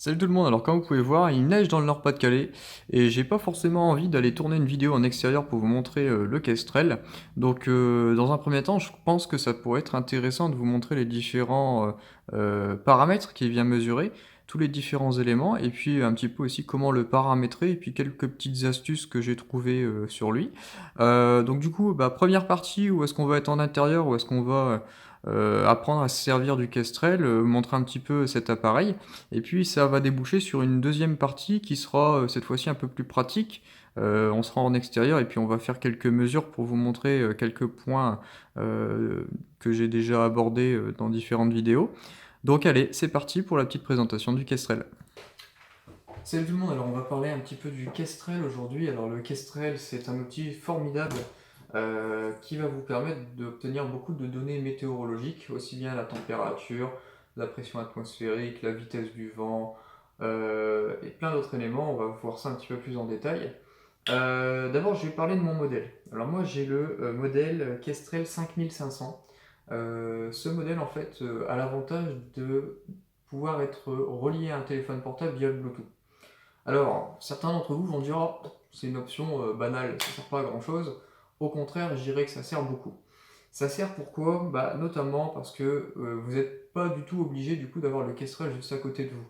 Salut tout le monde, alors comme vous pouvez voir, il neige dans le Nord-Pas-de-Calais et j'ai pas forcément envie d'aller tourner une vidéo en extérieur pour vous montrer le Kestrel. Donc dans un premier temps, je pense que ça pourrait être intéressant de vous montrer les différents paramètres qu'il vient mesurer, tous les différents éléments, et puis un petit peu aussi comment le paramétrer, et puis quelques petites astuces que j'ai trouvées sur lui. Donc du coup, première partie, où est-ce qu'on va être en intérieur, où est-ce qu'on va apprendre à se servir du Kestrel, montrer un petit peu cet appareil. Et puis ça va déboucher sur une deuxième partie qui sera cette fois-ci un peu plus pratique. On sera en extérieur et puis on va faire quelques mesures pour vous montrer quelques points que j'ai déjà abordés dans différentes vidéos. Donc allez, c'est parti pour la petite présentation du Kestrel. Salut tout le monde, alors on va parler un petit peu du Kestrel aujourd'hui. Alors le Kestrel, c'est un outil formidable qui va vous permettre d'obtenir beaucoup de données météorologiques, aussi bien la température, la pression atmosphérique, la vitesse du vent, et plein d'autres éléments. On va voir ça un petit peu plus en détail. D'abord, je vais parler de mon modèle. Alors moi, j'ai le modèle Kestrel 5500. Ce modèle, en fait, a l'avantage de pouvoir être relié à un téléphone portable via le Bluetooth. Alors, certains d'entre vous vont dire oh, c'est une option banale, ça ne sert pas à grand chose. Au contraire, je dirais que ça sert beaucoup. Ça sert pourquoi notamment parce que vous n'êtes pas du tout obligé du coup d'avoir le Kestrel juste à côté de vous.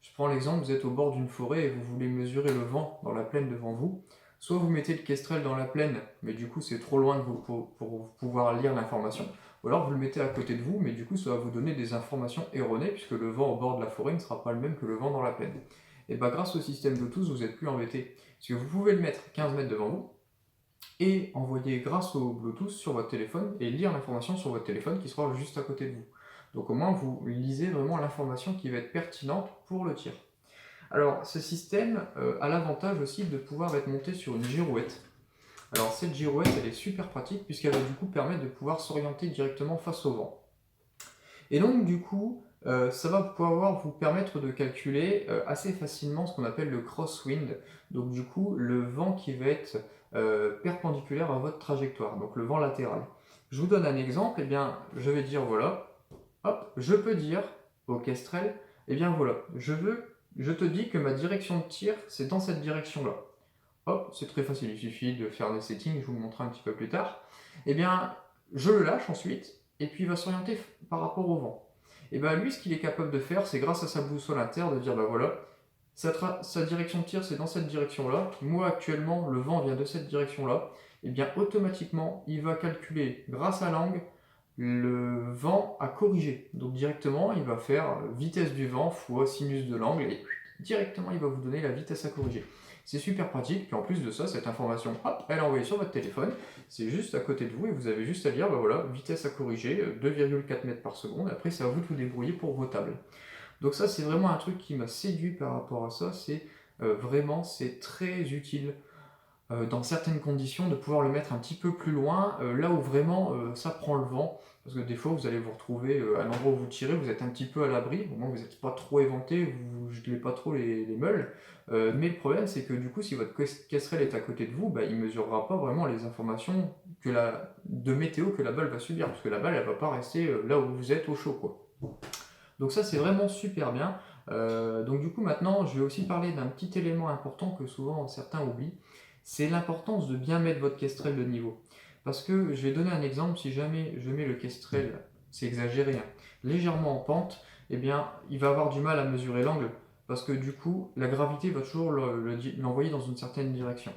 Je prends l'exemple, vous êtes au bord d'une forêt et vous voulez mesurer le vent dans la plaine devant vous. Soit vous mettez le Kestrel dans la plaine, mais du coup c'est trop loin de vous pour pouvoir lire l'information. Ou alors vous le mettez à côté de vous, mais du coup ça va vous donner des informations erronées puisque le vent au bord de la forêt ne sera pas le même que le vent dans la plaine. Et grâce au système Bluetooth, vous n'êtes plus embêté. Parce que vous pouvez le mettre 15 mètres devant vous et envoyer grâce au Bluetooth sur votre téléphone et lire l'information sur votre téléphone qui sera juste à côté de vous. Donc au moins vous lisez vraiment l'information qui va être pertinente pour le tir. Alors ce système a l'avantage aussi de pouvoir être monté sur une girouette. Alors cette girouette elle est super pratique puisqu'elle va du coup permettre de pouvoir s'orienter directement face au vent. Et donc du coup ça va pouvoir vous permettre de calculer assez facilement ce qu'on appelle le crosswind, donc du coup le vent qui va être perpendiculaire à votre trajectoire, donc le vent latéral. Je vous donne un exemple, et bien je vais dire voilà, hop, je peux dire au Kestrel, et bien voilà, je te dis que ma direction de tir c'est dans cette direction-là. Hop, c'est très facile, il suffit de faire des settings, je vous le montrerai un petit peu plus tard. Et bien je le lâche ensuite, et puis il va s'orienter par rapport au vent. Et bien lui, ce qu'il est capable de faire, c'est grâce à sa boussole interne de dire voilà, sa direction de tir c'est dans cette direction-là, moi actuellement le vent vient de cette direction-là, et bien automatiquement il va calculer grâce à l'angle le vent à corriger. Donc directement il va faire vitesse du vent fois sinus de l'angle et directement il va vous donner la vitesse à corriger. C'est super pratique, puis en plus de ça, cette information, hop, elle est envoyée sur votre téléphone, c'est juste à côté de vous et vous avez juste à lire, voilà, vitesse à corriger, 2,4 mètres par seconde, après c'est à vous de vous débrouiller pour vos tables. Donc ça c'est vraiment un truc qui m'a séduit par rapport à ça, c'est vraiment c'est très utile dans certaines conditions de pouvoir le mettre un petit peu plus loin, là où vraiment ça prend le vent, parce que des fois vous allez vous retrouver à l'endroit où vous tirez, vous êtes un petit peu à l'abri, au moins vous n'êtes pas trop éventé, vous ne gelez pas trop les meules, mais le problème c'est que du coup si votre casserelle est à côté de vous, il ne mesurera pas vraiment les informations de météo que la balle va subir, parce que la balle elle ne va pas rester là où vous êtes au chaud quoi. Donc ça c'est vraiment super bien. Donc du coup maintenant je vais aussi parler d'un petit élément important que souvent certains oublient, c'est l'importance de bien mettre votre kestrel de niveau. Parce que je vais donner un exemple, si jamais je mets le kestrel, c'est exagéré, hein, légèrement en pente, eh bien il va avoir du mal à mesurer l'angle, parce que du coup la gravité va toujours l'envoyer dans une certaine direction.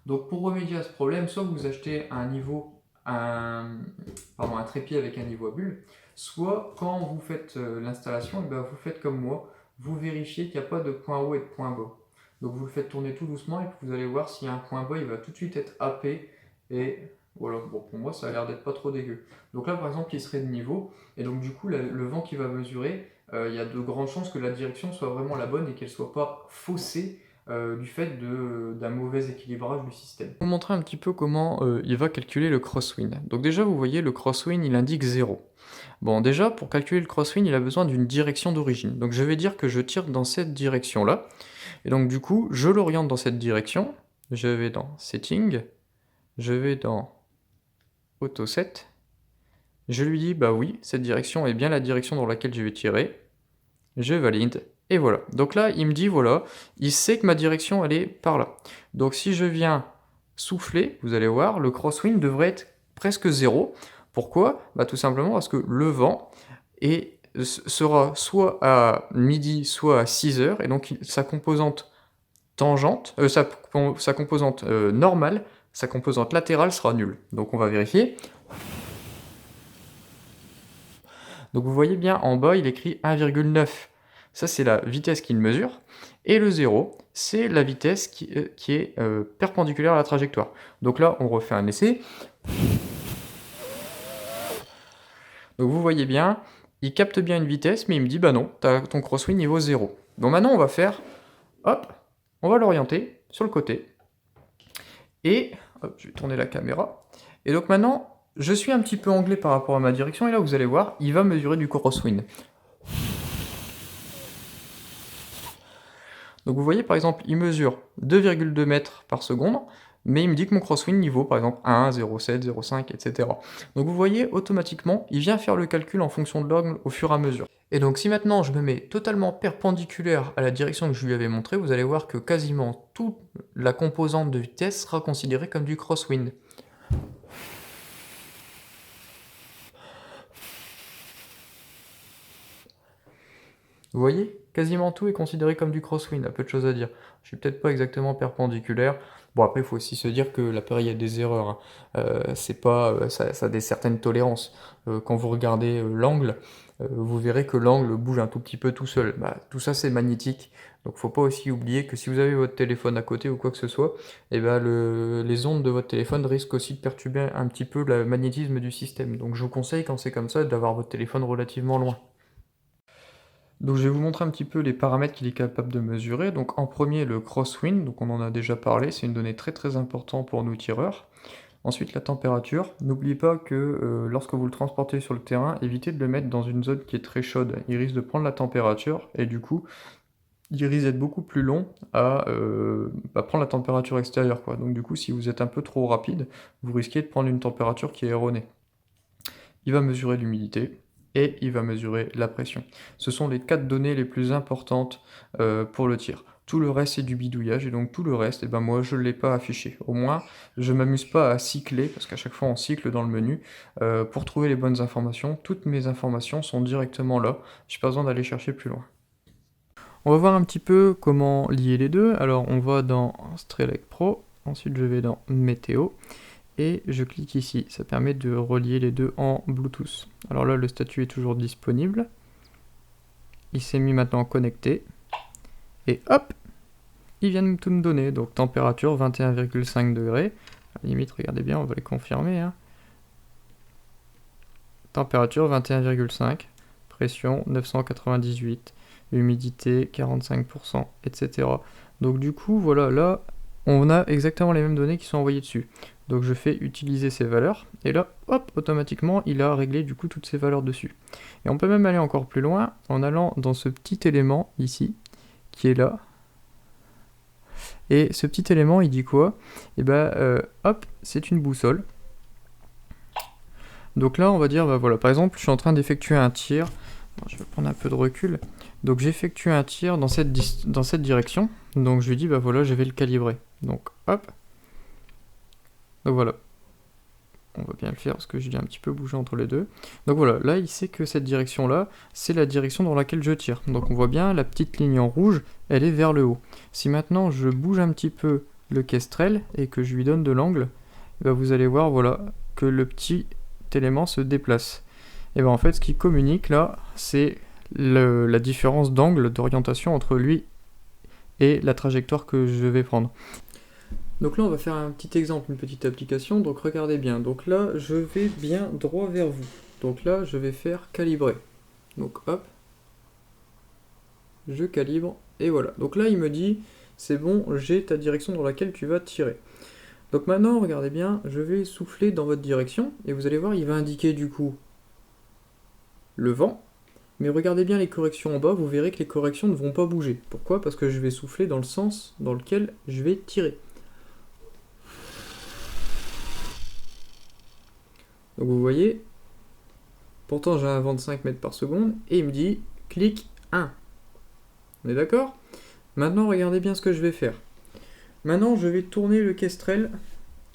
Donc pour remédier à ce problème, soit vous achetez un trépied avec un niveau à bulles, soit quand vous faites l'installation, vous faites comme moi, vous vérifiez qu'il n'y a pas de point haut et de point bas. Donc vous le faites tourner tout doucement et puis vous allez voir s'il y a un point bas, il va tout de suite être happé et voilà, bon pour moi ça a l'air d'être pas trop dégueu. Donc là par exemple il serait de niveau et donc du coup le vent qui va mesurer, il y a de grandes chances que la direction soit vraiment la bonne et qu'elle soit pas faussée du fait d'un mauvais équilibrage du système. Je vais vous montrer un petit peu comment il va calculer le crosswind. Donc déjà vous voyez le crosswind il indique 0. Bon déjà pour calculer le crosswind il a besoin d'une direction d'origine. Donc je vais dire que je tire dans cette direction là. Et donc du coup je l'oriente dans cette direction. Je vais dans Setting. Je vais dans Auto Set. Je lui dis bah oui cette direction est bien la direction dans laquelle je vais tirer. Je valide. Et voilà. Donc là, il me dit, voilà, il sait que ma direction, elle est par là. Donc si je viens souffler, vous allez voir, le crosswind devrait être presque zéro. Pourquoi? Bah, tout simplement parce que le vent sera soit à midi, soit à 6 heures, et donc sa composante tangente, sa composante normale, sa composante latérale sera nulle. Donc on va vérifier. Donc vous voyez bien, en bas, il écrit 1,9. Ça, c'est la vitesse qu'il mesure. Et le 0, c'est la vitesse qui est perpendiculaire à la trajectoire. Donc là, on refait un essai. Donc vous voyez bien, il capte bien une vitesse, mais il me dit, bah non, ton crosswind niveau 0. Donc maintenant, on va faire, hop, on va l'orienter sur le côté. Et, hop, je vais tourner la caméra. Et donc maintenant, je suis un petit peu anglais par rapport à ma direction, et là, vous allez voir, il va mesurer du crosswind. Donc vous voyez, par exemple, il mesure 2,2 mètres par seconde, mais il me dit que mon crosswind niveau, par exemple, 1, 0,7, 0,5, etc. Donc vous voyez, automatiquement, il vient faire le calcul en fonction de l'angle au fur et à mesure. Et donc si maintenant je me mets totalement perpendiculaire à la direction que je lui avais montrée, vous allez voir que quasiment toute la composante de vitesse sera considérée comme du crosswind. Vous voyez, quasiment tout est considéré comme du crosswind, à peu de choses à dire. Je suis peut-être pas exactement perpendiculaire. Bon, après, il faut aussi se dire que l'appareil a des erreurs, hein. C'est pas, ça a des certaines tolérances. Quand vous regardez l'angle, vous verrez que l'angle bouge un tout petit peu tout seul. Bah, tout ça, c'est magnétique. Donc, faut pas aussi oublier que si vous avez votre téléphone à côté ou quoi que ce soit, eh ben, les ondes de votre téléphone risquent aussi de perturber un petit peu le magnétisme du système. Donc, je vous conseille, quand c'est comme ça, d'avoir votre téléphone relativement loin. Donc je vais vous montrer un petit peu les paramètres qu'il est capable de mesurer. Donc en premier, le crosswind, donc on en a déjà parlé, c'est une donnée très très importante pour nous tireurs. Ensuite, la température. N'oubliez pas que lorsque vous le transportez sur le terrain, évitez de le mettre dans une zone qui est très chaude. Il risque de prendre la température et du coup, il risque d'être beaucoup plus long à prendre la température extérieure, quoi. Donc du coup, si vous êtes un peu trop rapide, vous risquez de prendre une température qui est erronée. Il va mesurer l'humidité et il va mesurer la pression. Ce sont les 4 données les plus importantes pour le tir. Tout le reste, c'est du bidouillage, et donc tout le reste, moi, je ne l'ai pas affiché. Au moins, je m'amuse pas à cycler, parce qu'à chaque fois, on cycle dans le menu, pour trouver les bonnes informations. Toutes mes informations sont directement là, je n'ai pas besoin d'aller chercher plus loin. On va voir un petit peu comment lier les deux. Alors, on va dans Strelec Pro, ensuite je vais dans Météo, et je clique ici, ça permet de relier les deux en Bluetooth. Alors là, le statut est toujours disponible. Il s'est mis maintenant connecté. Et hop, il vient de tout me donner. Donc température 21,5 degrés. À la limite, regardez bien, on va les confirmer, hein. Température 21,5. Pression 998. Humidité 45%, etc. Donc du coup, voilà, là, on a exactement les mêmes données qui sont envoyées dessus. Donc je fais utiliser ces valeurs, et là, hop, automatiquement, il a réglé du coup toutes ces valeurs dessus. Et on peut même aller encore plus loin en allant dans ce petit élément ici, qui est là. Et ce petit élément, il dit quoi? Et hop, c'est une boussole. Donc là, on va dire, voilà, par exemple, je suis en train d'effectuer un tir. Je vais prendre un peu de recul. Donc j'effectue un tir dans cette direction. Donc je lui dis, voilà, je vais le calibrer. Donc hop. Donc voilà. On va bien le faire parce que je l'ai un petit peu bougé entre les deux. Donc voilà, là il sait que cette direction-là, c'est la direction dans laquelle je tire. Donc on voit bien, la petite ligne en rouge, elle est vers le haut. Si maintenant je bouge un petit peu le kestrel et que je lui donne de l'angle, vous allez voir, voilà, que le petit élément se déplace. Et en fait, ce qui communique là, c'est la différence d'angle, d'orientation entre lui et la trajectoire que je vais prendre. Donc là, on va faire un petit exemple, une petite application. Donc regardez bien. Donc là, je vais bien droit vers vous. Donc là, je vais faire calibrer. Donc hop, je calibre et voilà. Donc là, il me dit, c'est bon, j'ai ta direction dans laquelle tu vas tirer. Donc maintenant, regardez bien, je vais souffler dans votre direction et vous allez voir, il va indiquer du coup le vent. Mais regardez bien les corrections en bas, vous verrez que les corrections ne vont pas bouger. Pourquoi? Parce que je vais souffler dans le sens dans lequel je vais tirer. Donc vous voyez, pourtant j'ai un vent de 5 mètres par seconde, et il me dit, clic 1. On est d'accord? Maintenant, regardez bien ce que je vais faire. Maintenant, je vais tourner le Kestrel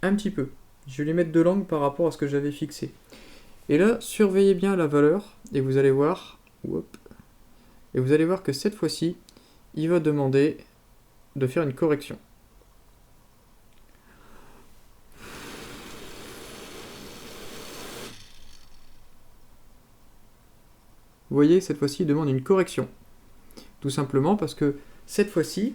un petit peu. Je vais lui mettre de l'angle par rapport à ce que j'avais fixé. Et là, surveillez bien la valeur, et vous allez voir, et vous allez voir que cette fois-ci, il va demander de faire une correction. Vous voyez, cette fois-ci, il demande une correction. Tout simplement parce que cette fois-ci,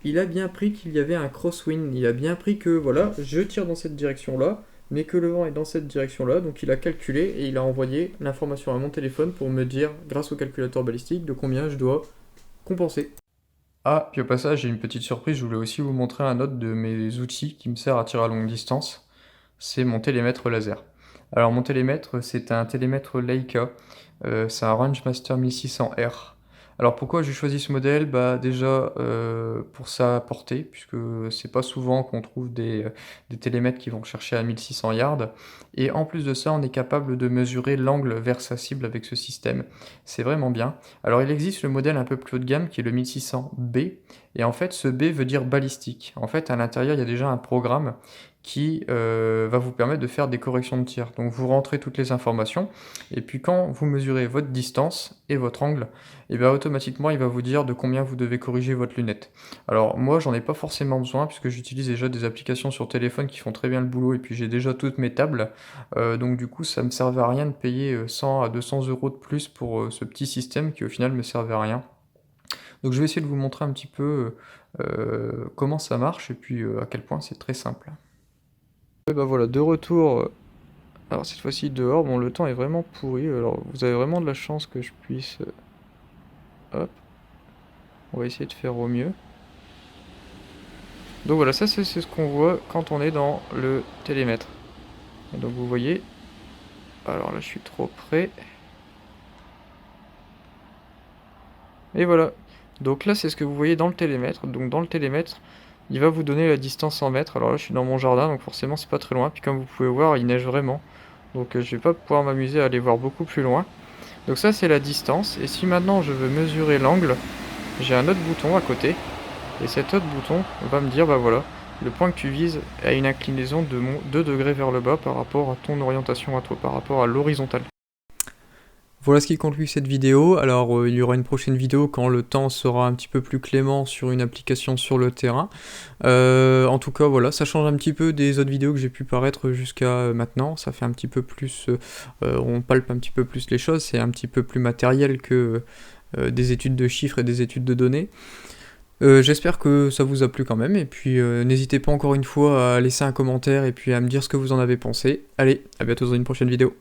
il a bien pris qu'il y avait un crosswind. Il a bien pris que, voilà, je tire dans cette direction-là, mais que le vent est dans cette direction-là. Donc il a calculé et il a envoyé l'information à mon téléphone pour me dire, grâce au calculateur balistique, de combien je dois compenser. Ah, puis au passage, j'ai une petite surprise. Je voulais aussi vous montrer un autre de mes outils qui me sert à tirer à longue distance. C'est mon télémètre laser. Alors mon télémètre, c'est un télémètre Leica, c'est un Rangemaster 1600R. Alors pourquoi j'ai choisi ce modèle? Bah déjà pour sa portée, puisque c'est pas souvent qu'on trouve des télémètres qui vont chercher à 1600 yards. Et en plus de ça, on est capable de mesurer l'angle vers sa cible avec ce système. C'est vraiment bien. Alors il existe le modèle un peu plus haut de gamme qui est le 1600B. Et en fait ce B veut dire balistique. En fait à l'intérieur il y a déjà un programme qui va vous permettre de faire des corrections de tir. Donc vous rentrez toutes les informations, et puis quand vous mesurez votre distance et votre angle, et bien automatiquement il va vous dire de combien vous devez corriger votre lunette. Alors moi j'en ai pas forcément besoin, puisque j'utilise déjà des applications sur téléphone qui font très bien le boulot, et puis j'ai déjà toutes mes tables, donc du coup ça me servait à rien de payer 100 à 200 euros de plus pour ce petit système qui au final me servait à rien. Donc je vais essayer de vous montrer un petit peu comment ça marche, et puis à quel point c'est très simple. Et bah voilà, de retour, alors cette fois-ci dehors. Bon, le temps est vraiment pourri, alors vous avez vraiment de la chance que je puisse... hop, on va essayer de faire au mieux. Donc voilà, ça c'est ce qu'on voit quand on est dans le télémètre. Et donc vous voyez, alors là je suis trop près. Et voilà, donc là c'est ce que vous voyez dans le télémètre. Donc dans le télémètre, il va vous donner la distance en mètres. Alors là je suis dans mon jardin, donc forcément c'est pas très loin. Puis comme vous pouvez voir, il neige vraiment. Donc je vais pas pouvoir m'amuser à aller voir beaucoup plus loin. Donc ça c'est la distance, et si maintenant je veux mesurer l'angle, j'ai un autre bouton à côté, et cet autre bouton va me dire bah voilà, le point que tu vises a une inclinaison de 2 degrés vers le bas par rapport à ton orientation à toi, par rapport à l'horizontale. Voilà ce qui conclut cette vidéo. Alors il y aura une prochaine vidéo quand le temps sera un petit peu plus clément sur une application sur le terrain. En tout cas voilà, ça change un petit peu des autres vidéos que j'ai pu paraître jusqu'à maintenant. Ça fait un petit peu plus, on palpe un petit peu plus les choses, c'est un petit peu plus matériel que des études de chiffres et des études de données. J'espère que ça vous a plu quand même, et puis n'hésitez pas encore une fois à laisser un commentaire et puis à me dire ce que vous en avez pensé. Allez, à bientôt dans une prochaine vidéo.